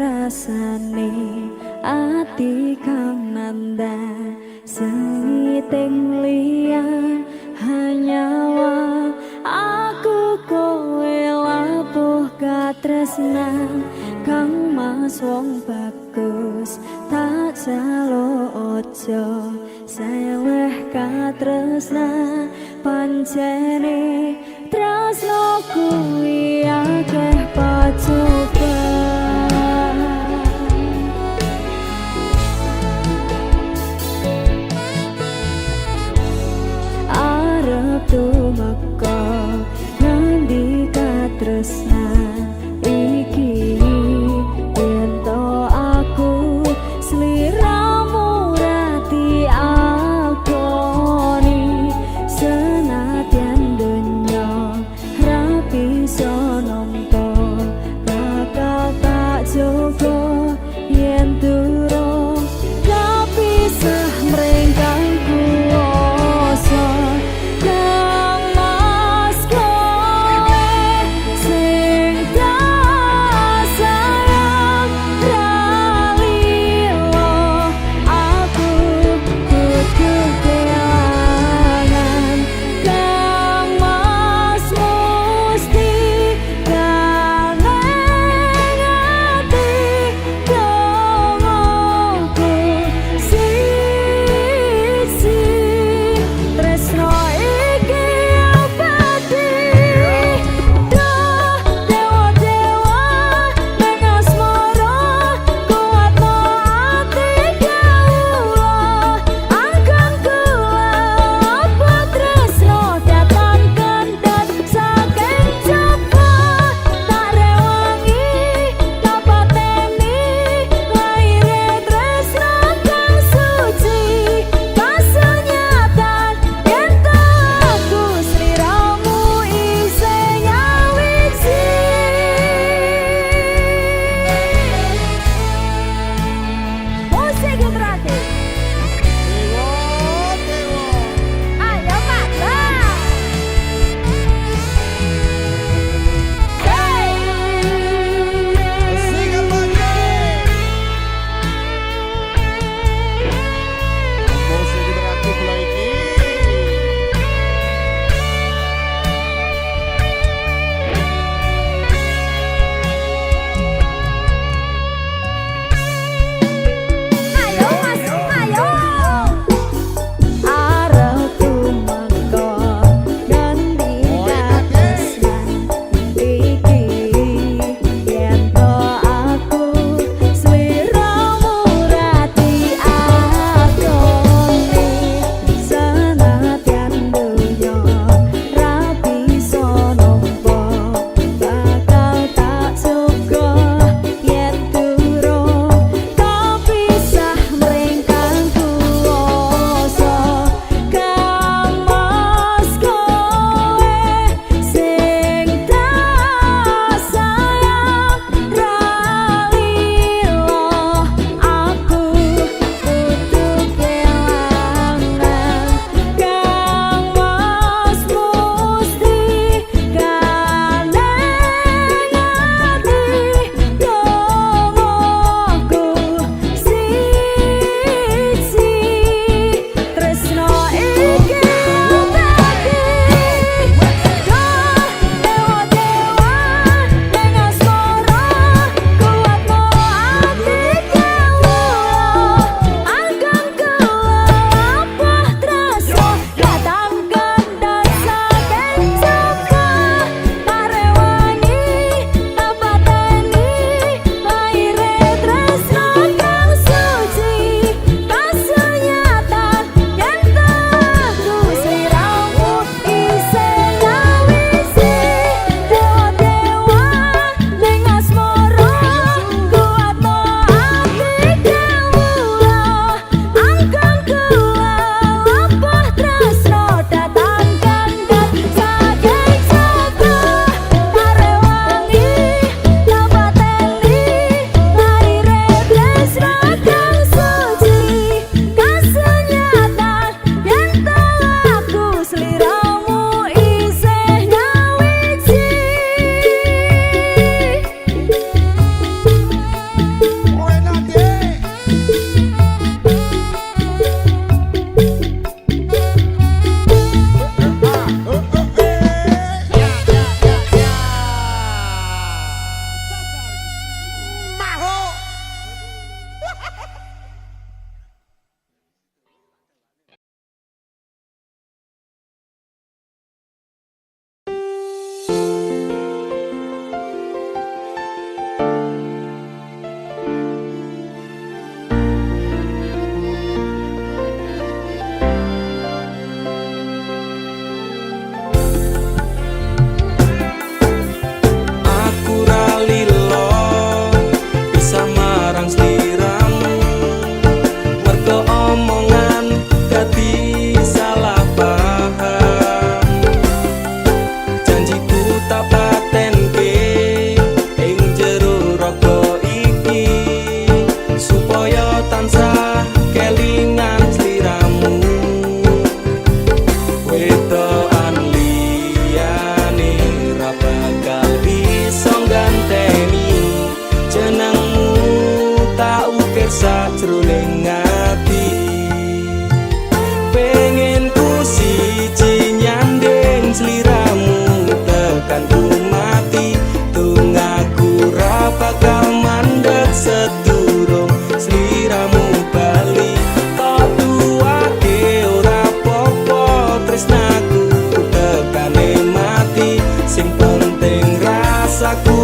rasane ati kang nanda sengiting liyan hanyawa aku kowe lapuh katresnan kang mas wong bagus tak jalo ojo seleh katresnan pancene tresno kuwi akeh pacoba arep tumeka ngendi katresnan iki yen to aku sliramu rati akoni senadyan donya rapi sonompo bakal tak jogo yen durung kapisah mrengkang kuwasa kang mas kowe sing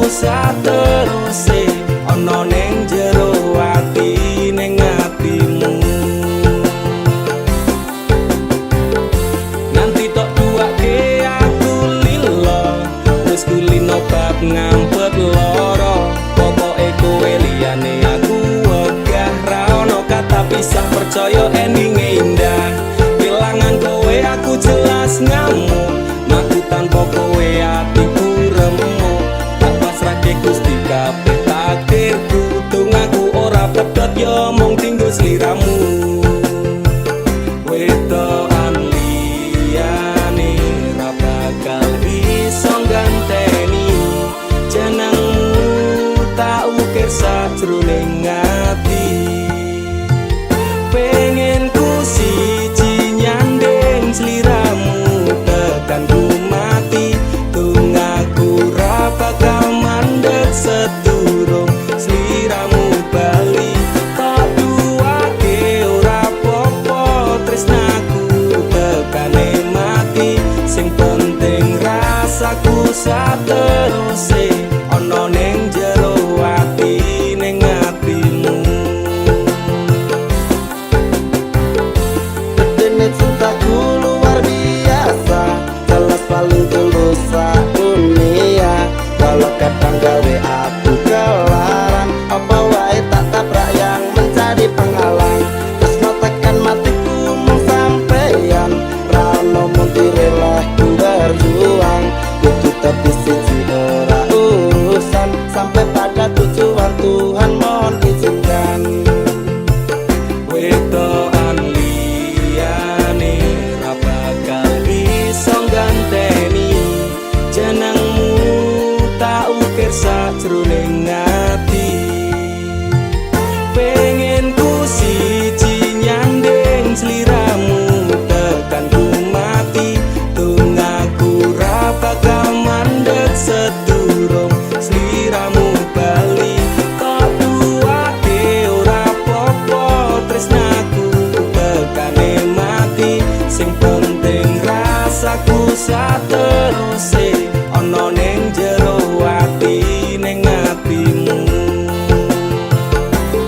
sateruse ana ning jero ati ning atimu. Nganti tok tuake aku lilo wis kulino bab ngampet loro. Pokoke kowe liyane aku wegah ra ono kata pisah percaya endinge indah. Kelangan kowe aku jelas ngamuk, maku tanpa kowe atiku remuk. Tak pasrahke Gusti kabeh takdirku, dongaku ora pedhot yo mung tinggo sliramu. Wedokan liyane ra bakal bisa ganteni jenengmu tak ukir sajroning ati. Pengen ku siji nyanding sliramu tekan ku mati, dongaku ra bakal mandeg sedurung sliramu bali. Tak duwake ora apa-apa tresnaku tekane mati, sing penting rasaku sateruse ana ning jero ati ning atimu. Dene cintaku luar biasa, jelas paling tulus dunia. Walau kadang gawe aku kelaran, apa wae tak tabrak yang menjadi penghalang. Tresno tekan matiku mung sampeyan, ra ono mundure lah ku berjuang. Kudu tepi siji ora urusan, sampai pada tujuan Tuhan mohon izinkan. Wedokan liyane ra bakal bisa ganteni jenengmu tak ukir sajroning ati. Pengen ku siji nyanding sliramu tekan ku mati, dongaku ra bakal mandeg sedurung sliramu bali. Kok duwake ora apa-apa tresnaku tekane mati, sing penting rasaku sateruse ana ning jero ati ning atimu.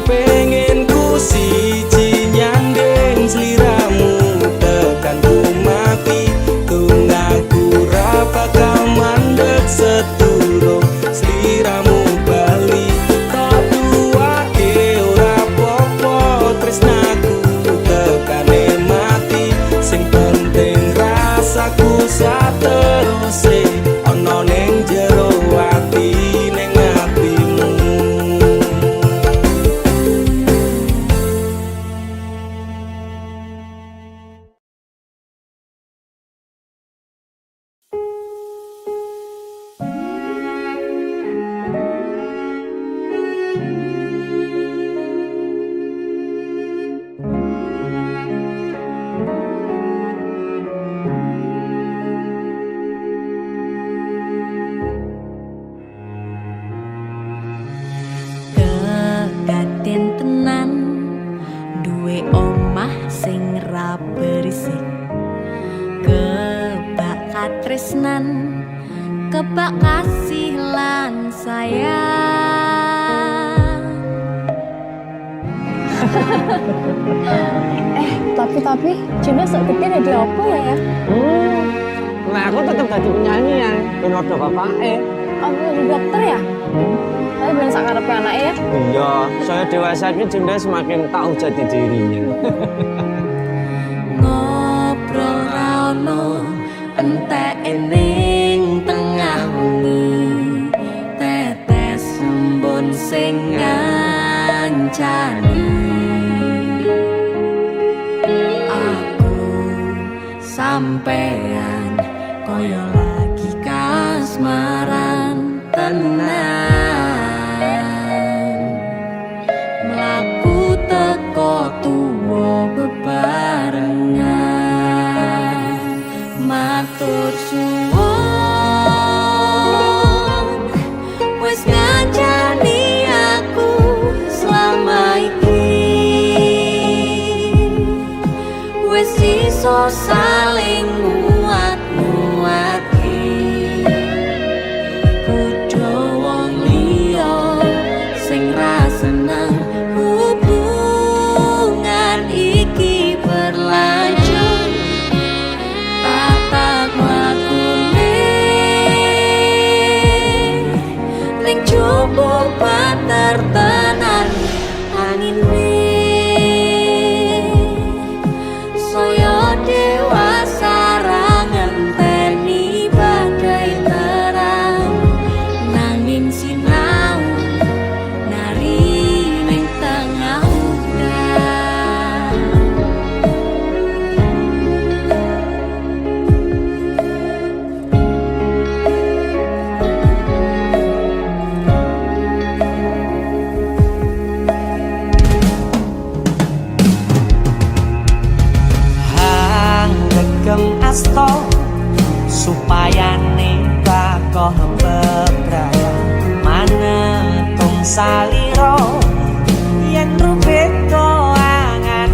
Pengen ku siji nyanding sliramu tekan ku mati, dongaku ra bakal mandeg sedurung sliramu bali. Tak duwake ora apa-apa tresnaku tekane mati, sing penting rasaku sateruse ana ning jero ati ning atimu. Kedaden tenan duwe omah sing ra berisik, kebak katresnan, kebak kasih lan sayang. Tapi Juna segede jadi apa ya? Nah aku tetap jadi penyanyi ya, ben ada bapake. Aku jadi dokter ya? Tapi ben sakarepe anake ya? Iya, saya dewasa ini Junda semakin tahu jati dirinya. Ngobrol ra ono enteke ning tengah wengi, tetes embun sing ngancani. Aku sampean koyo lagi kasmaran tenan, mlaku teko tuwa bebarengan, matur suwun wis ngancani aku selama iki, wis iso saling nguat-nguatke kudu wong teko bebraya manetong saliro yen rubeda angan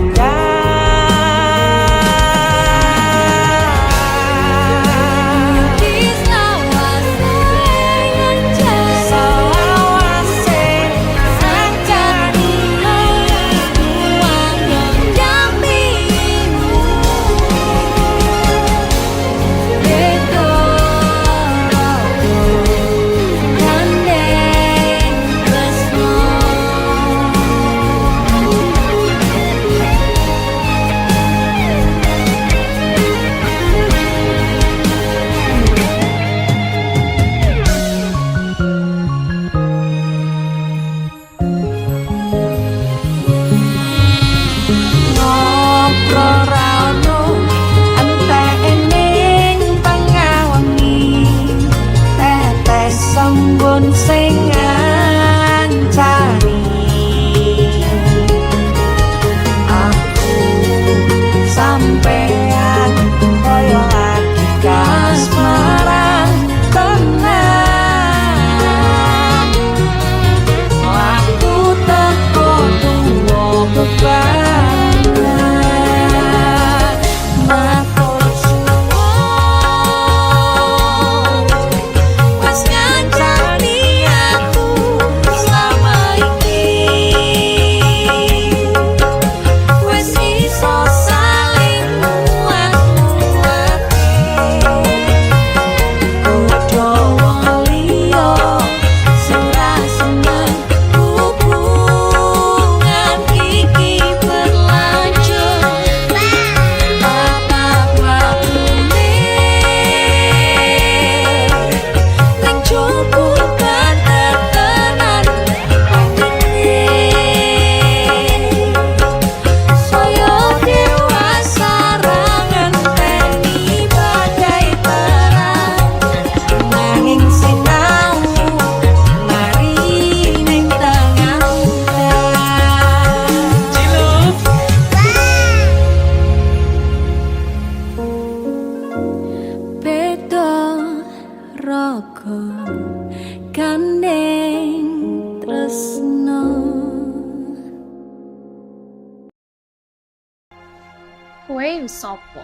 Kowe sopo?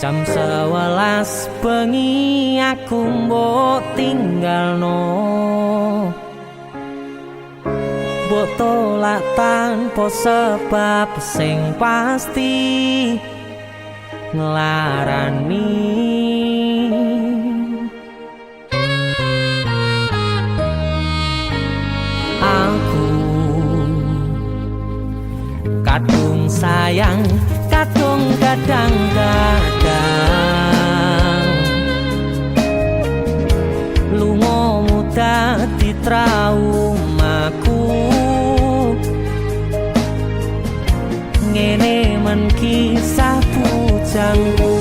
Jam 11 bengi aku mbok tinggalno, mbok tolak tanpa sebab sing pasti nglarani. Aku kadung sayang, kadung kadang-kadang lungamu dadi traumaku. Ngene men kisah bujangku,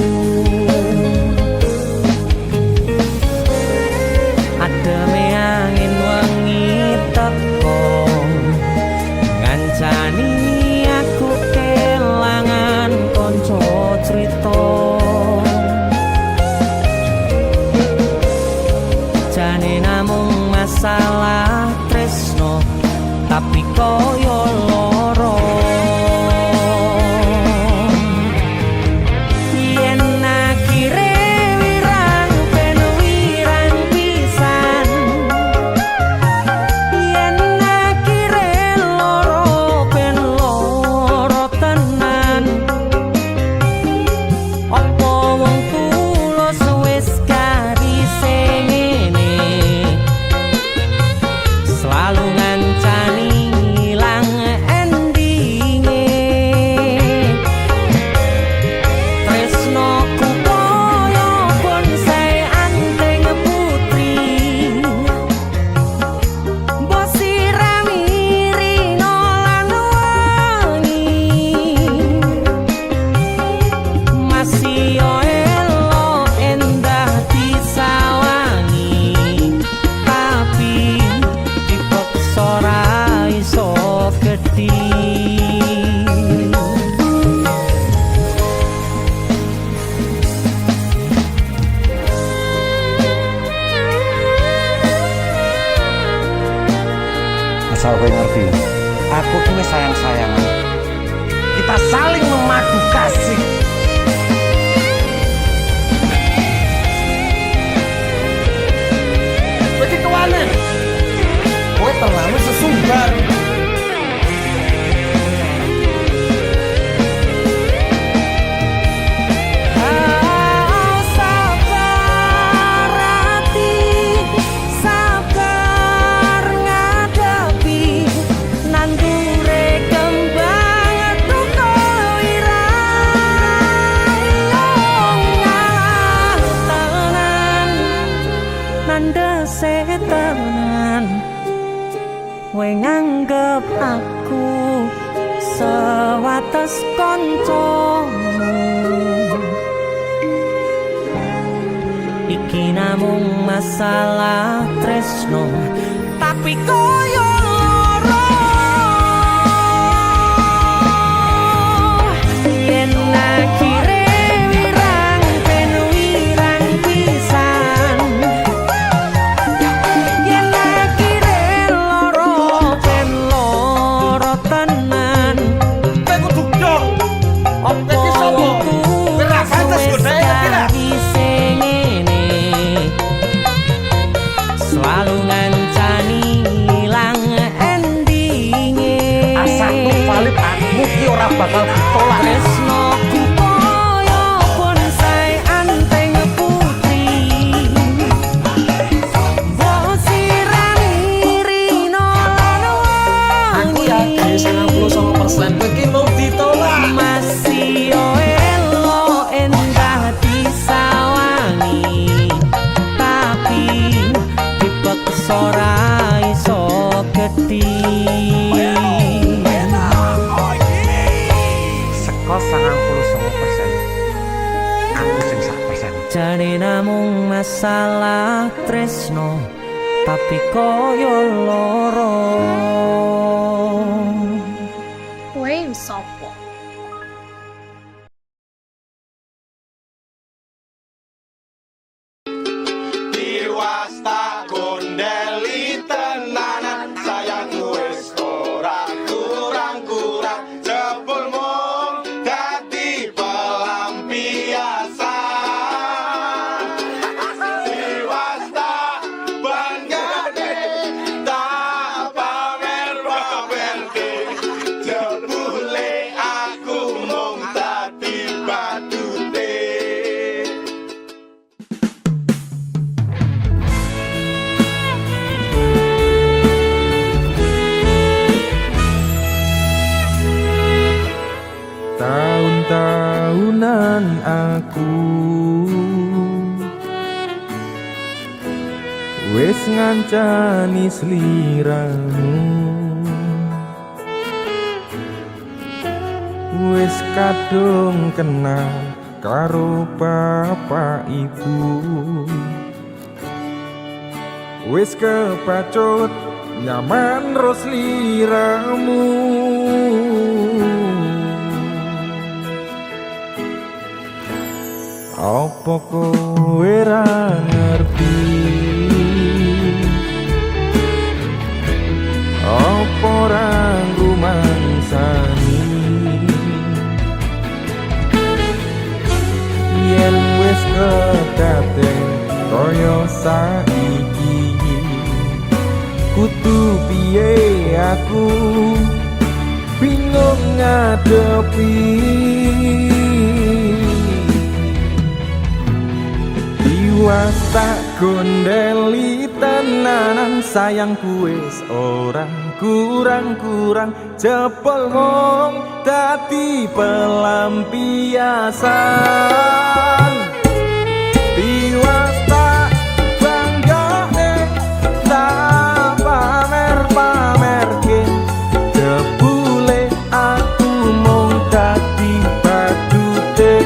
ademe angin wengi teko ngancani aku kelangan konco cerita. Jane namung masalah tresno tapi koyo loro. Yen akhire wirang ben wirang pisan, yen akhire loro ben loro tenan. Apa wong tulus wis karise ngene, selalu ngancani ilang asal kowe ngerti. Aku ki wis sayang-sayangan. Kita saling memadu kasih. Begitu aneh. Kowe terlalu sesumbar. Kowe nganggep aku sewates kancamu. Iki namung masalah tresno, tapi koyo loro. Yen akhire wirang ben wirang pisan. Yen akhire loro ben loro tenan. Kowe kudu dong. Opo iki sapa? Ora pantes godhae kira. Selalu ngancani ilang endinge. Asakku valid aku ki ora bakal ditolak. Tresnoku koyo bonsai anteng putri. Mbok sirami rino lan Aku wangi. yakin 99% kowe ki mau ditolak. Masih yo elo endah disawangi. Tapi dipaksa ora iso gedhi. Seko 99%. Aku sing 100%. Jane namung masalah tresno, tapi koyo loro. Kowe sapa? Tiwas tak gondeli tenanan sayangku wis ora kurang-kurang jebul mung dadi pelampiasan. Tiwas tak banggane tak pamer-pamerke jebule aku mung dadi badute. Tahun-tahunan aku wis ngancani sliramu, wis kadung kenal karo bapak ibu, wis kepacut nyaman ro sliramu. Apa kowe ra ngerti? Apa ora rumangsani? Yen wis kedaten kaya saiki, kudu piye aku bingung ngadepi. Tiwas tak gondeli tenanan sayangku wis ora kurang-kurang jebol mung dadi pelampiasan. Tiwas tak banggane tak pamer-pamerke jebule aku mung dadi badute.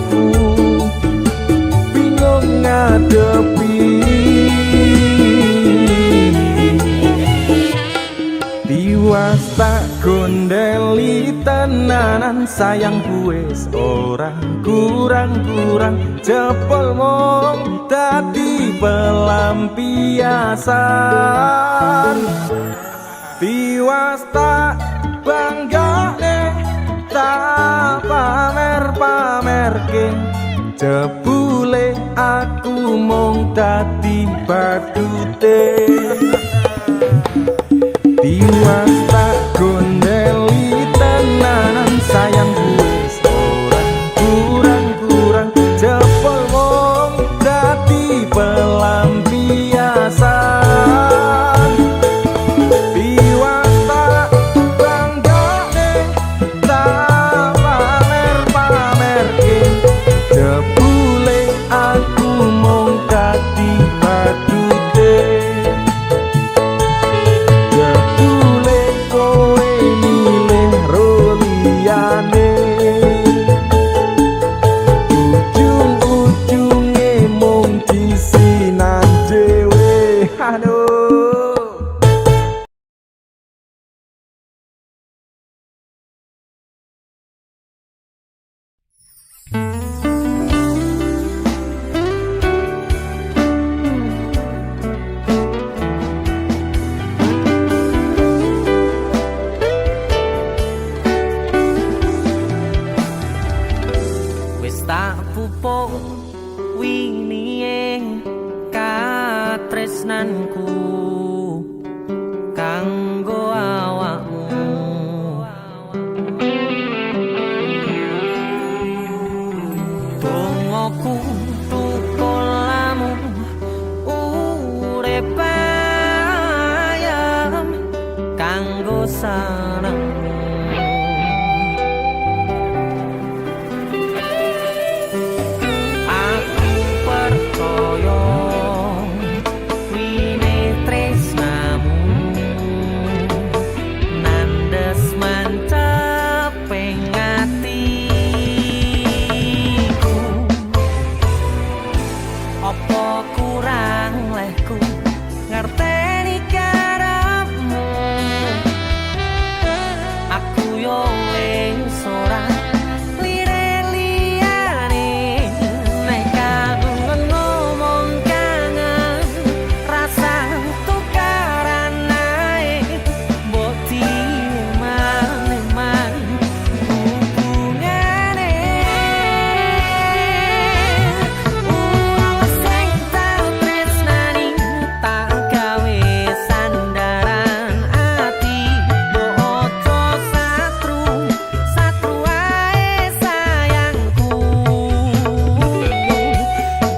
aku bingung ngadepi. Tiwas tak gondeli tenanan sayang wis ora kurang-kurang jebol mung dadi pelampiasan. Tiwas tak banggane tak pamer-pamerke jebule aku mung dadi badute. Tiwas tak gondeli tenanan sayang wis ora kurang-kurang jebol mung dadi pelampiasan. Tiwas tak banggane tak pamer-pamerke jebule aku mung dadi badute. Jebule kowe milih roliyane ujung-ujunge mung disinan dhewe. Aduh. Wis tak pupuk winine katresnanku kanggo awakmu. Dongoku tukulamu urip ayam kanggo senengmu. Aku percaya wine tresnamu nandes mantep ing atiku. Apa kurang lehku ngerteni karepmu. Aku yo wis ora lire-liyane nek kangen ngomong kangen rasa tukaran ae mbok diman-man hubungane. Wong sing tau tresnani tak gawe sandaran ati mbok ojo satru ae sayangku.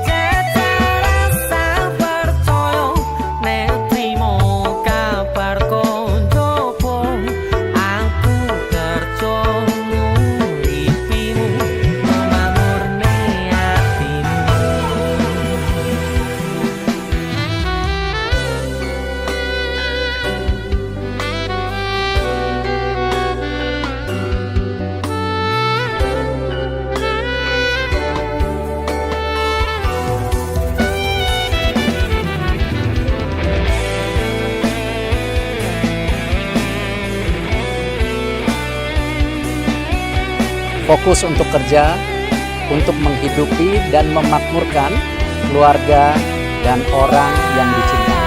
Jajal rasa percaya nek trimo kabar koncoku aku kerja nguripimu memamurne atimu. Fokus untuk kerja, untuk menghidupi dan memakmurkan keluarga dan orang yang dicintai.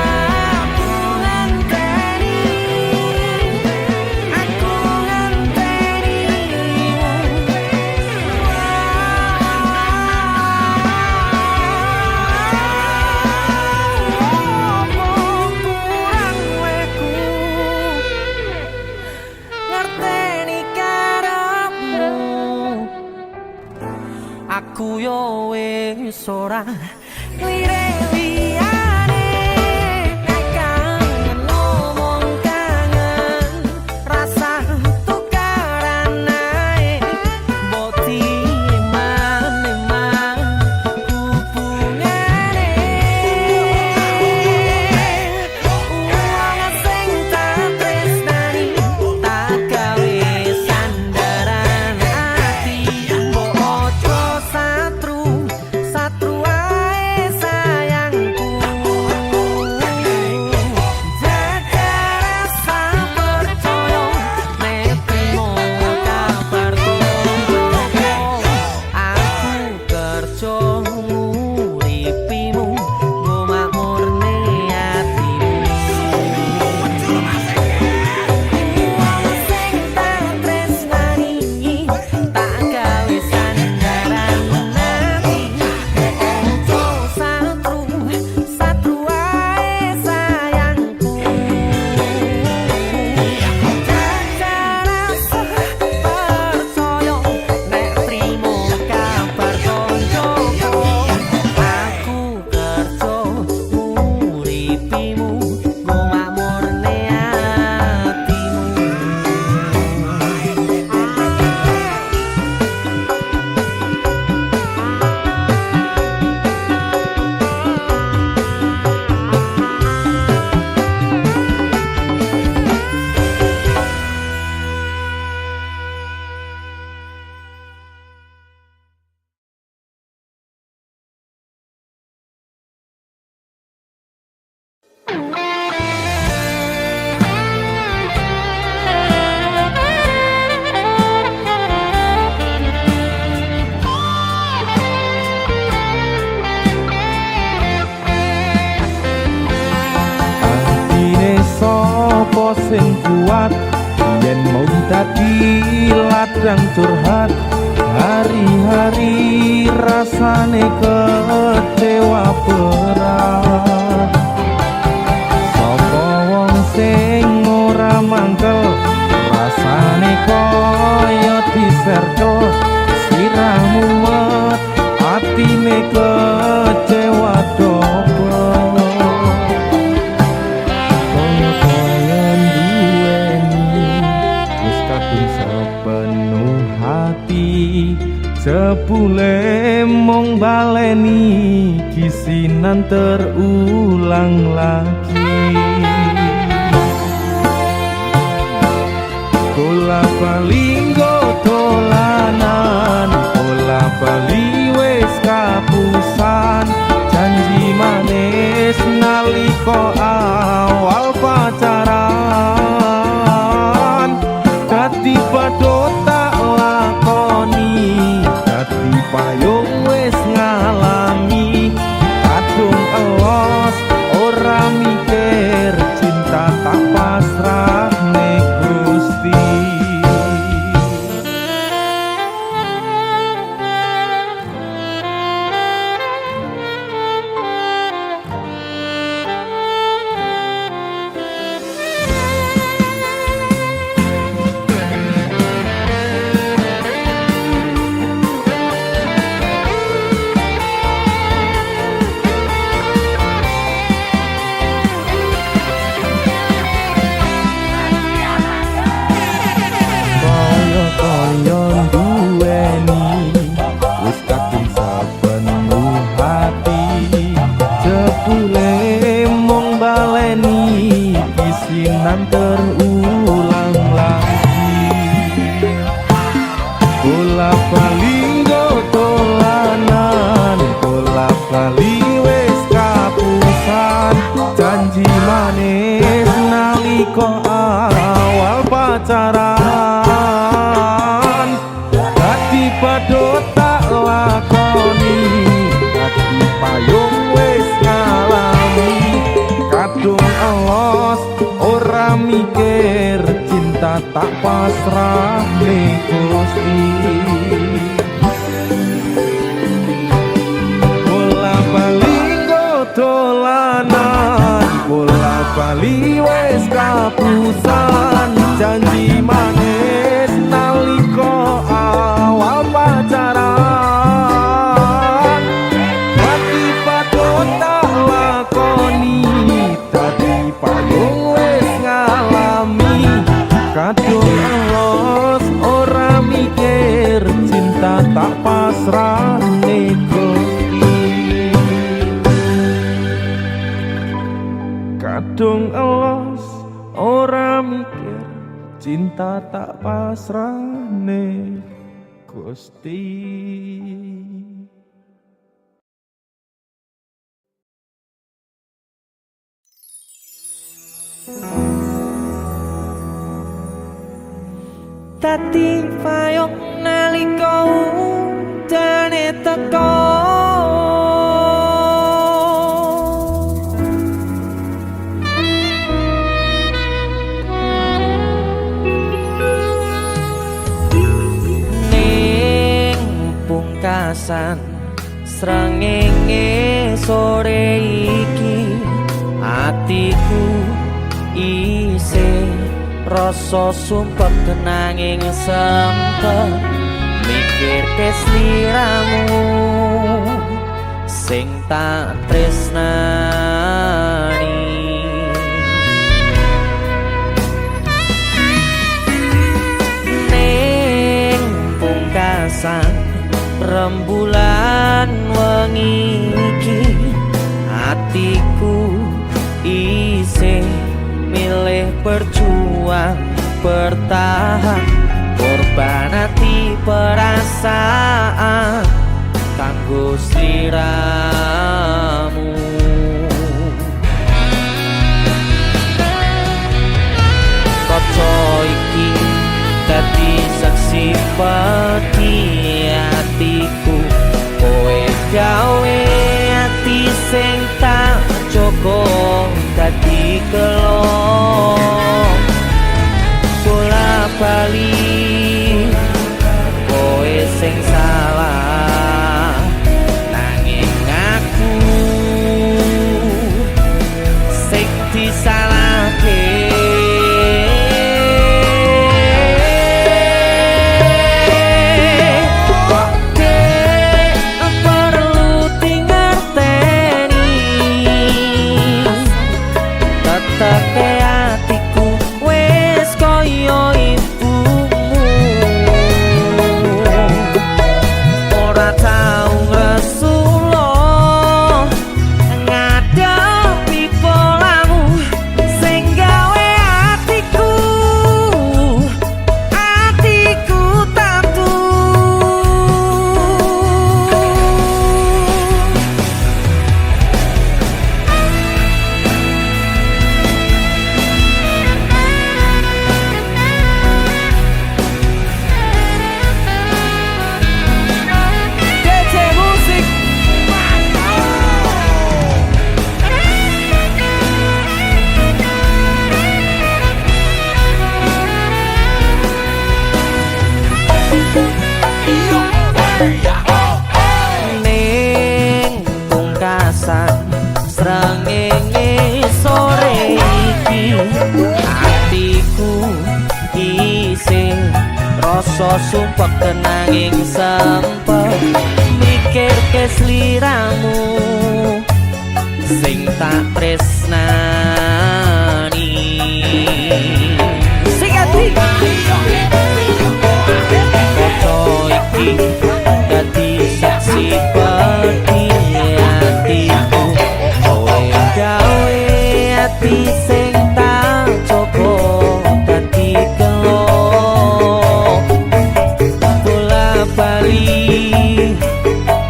Aku yo wis ora lire-liyane nek kangen ngomong kangen rasa tukaran ae mbok diman-man hubungane. Wong sing tak tresnani tak gawe sandaran ati mbok ojo sing kuat yen mung dadi ladang curhat hari-hari rasane kecewa berat sapa wong sing ora mangkel rasane kaya diserkel sirahmu met atine kecewa dobel kaya duweni wis kadung sepenuh hati jebule mung baleni kisinan terulang lagi bola bali dolanan bola bali wis kapusan janji manis nalika awal pacaran dadi padha tak lakoni dadi payung wis ngalami kadung elos ora mikir cinta tak pasrah nek Gusti terulang lagi bola bali dolanan bola bali wis kapusan janji manis nalika awal pacaran dadi padha tak lakoni dadi payung wis ngalami kadung elos ora mikir cinta tak pasrah ning Gusti bola bali dolanan bola bali wis kapusan janji manis nalika awal pacaran dadi padha tak lakoni dadi payung kadung elos ora mikir cinta tak pasrah ning Gusti kadung elos ora mikir cinta tak pasrah ning Gusti Dadi payung nalika udane teko ning pungkasan srengenge sore iki atiku isih rasa sumpek kenanging sempet mikir kesliramu sing tak tresnani ning pungkasan rembulan wengi iki atiku isih milih berjuang bertahan korban hati perasaan kanggo sliramu kaca iki dadi saksi pati hatiku kowe gawe ati sing tak joko dadi kelo iso sumpah kenanging sempet mikir ke sliramu sing tak tresnani sing ati foto iki dadi saksi pati atiku kowe gawe ati sing tak coba dadi gelo bola bali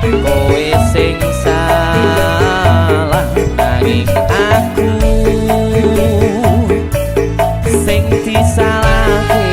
kowe sing salah nanging aku sing disalahke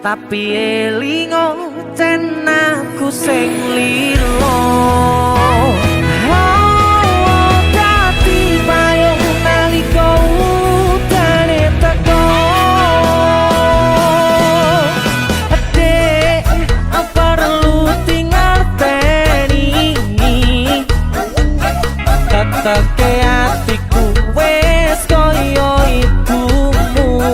tapi elingo cen aku sing lilo dadi payung nalika udane teko dek perlu tingerteni teteke atiku wes koyo ibumu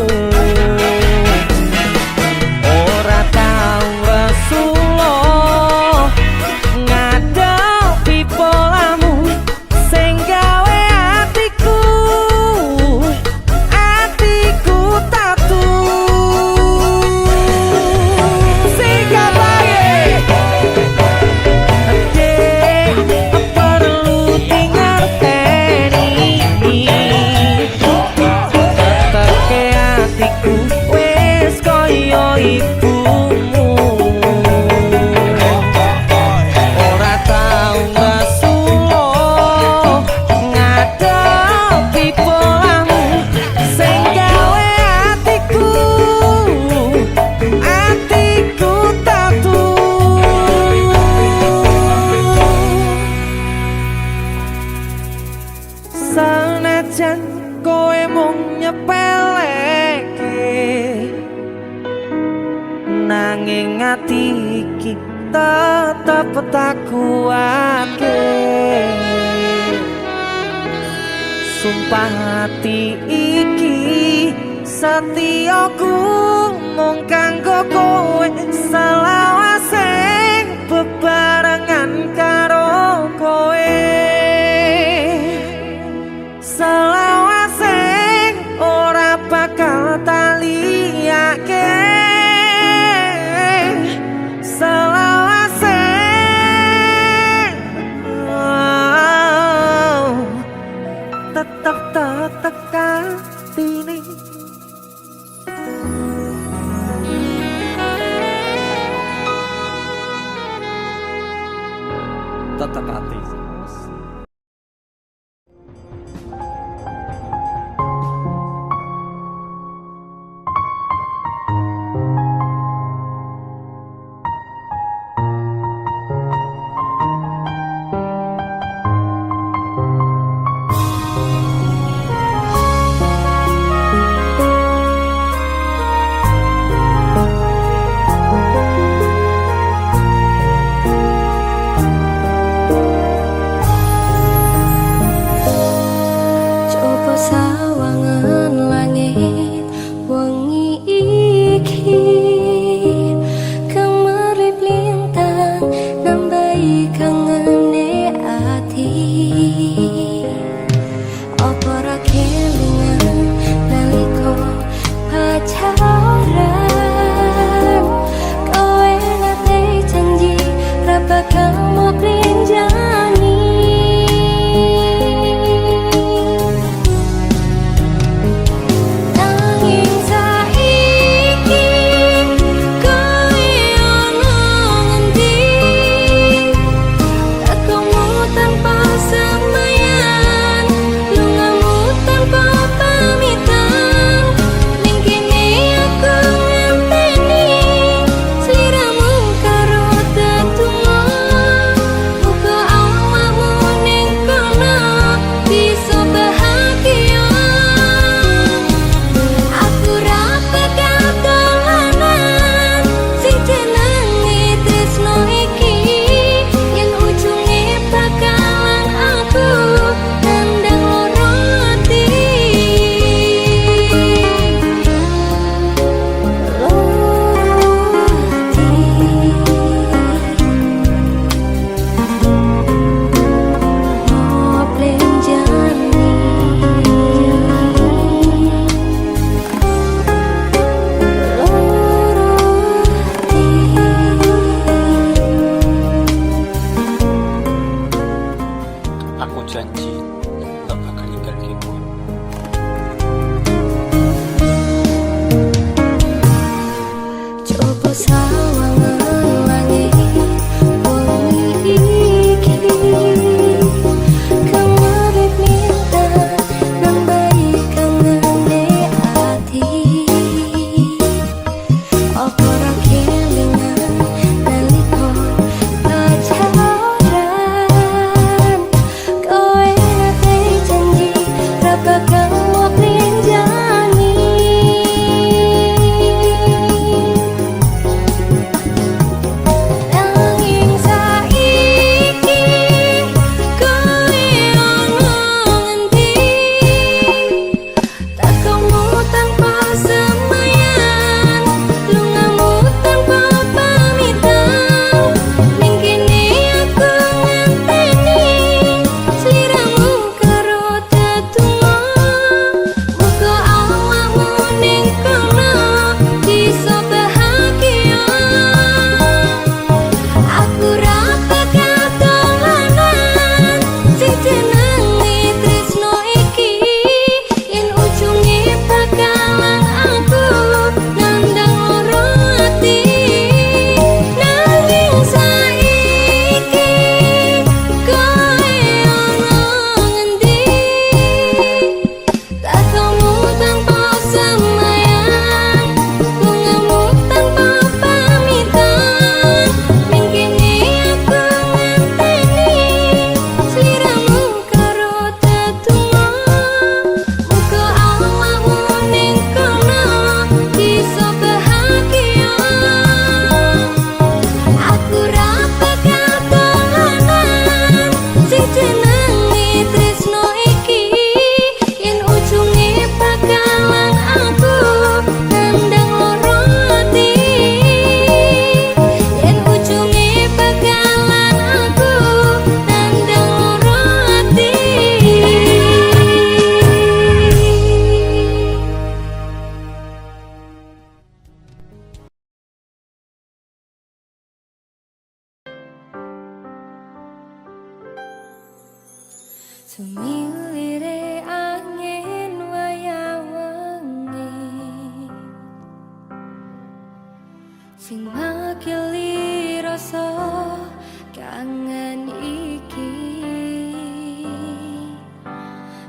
Sanajan kowe mung nyepeleke nanging ati iki tetep tak kuatke sumpah hati iki setiaku mung kanggo kowe selawase bebarengan karo kowe selawase ora bakal taliyake selawase tetep katine tetep hati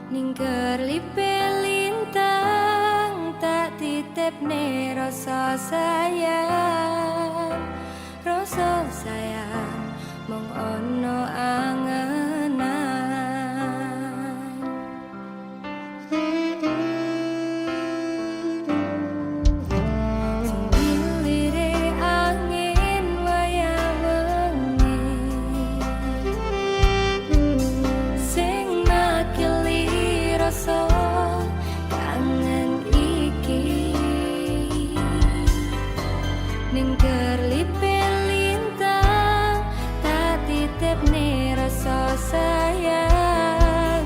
ning kerlipe lintang tak titipne rasa sayang mong ono angenan sing dilire angin wayah wengi sing makili rasa kangen iki ning kerlipe lintang tak titipne rasa sayang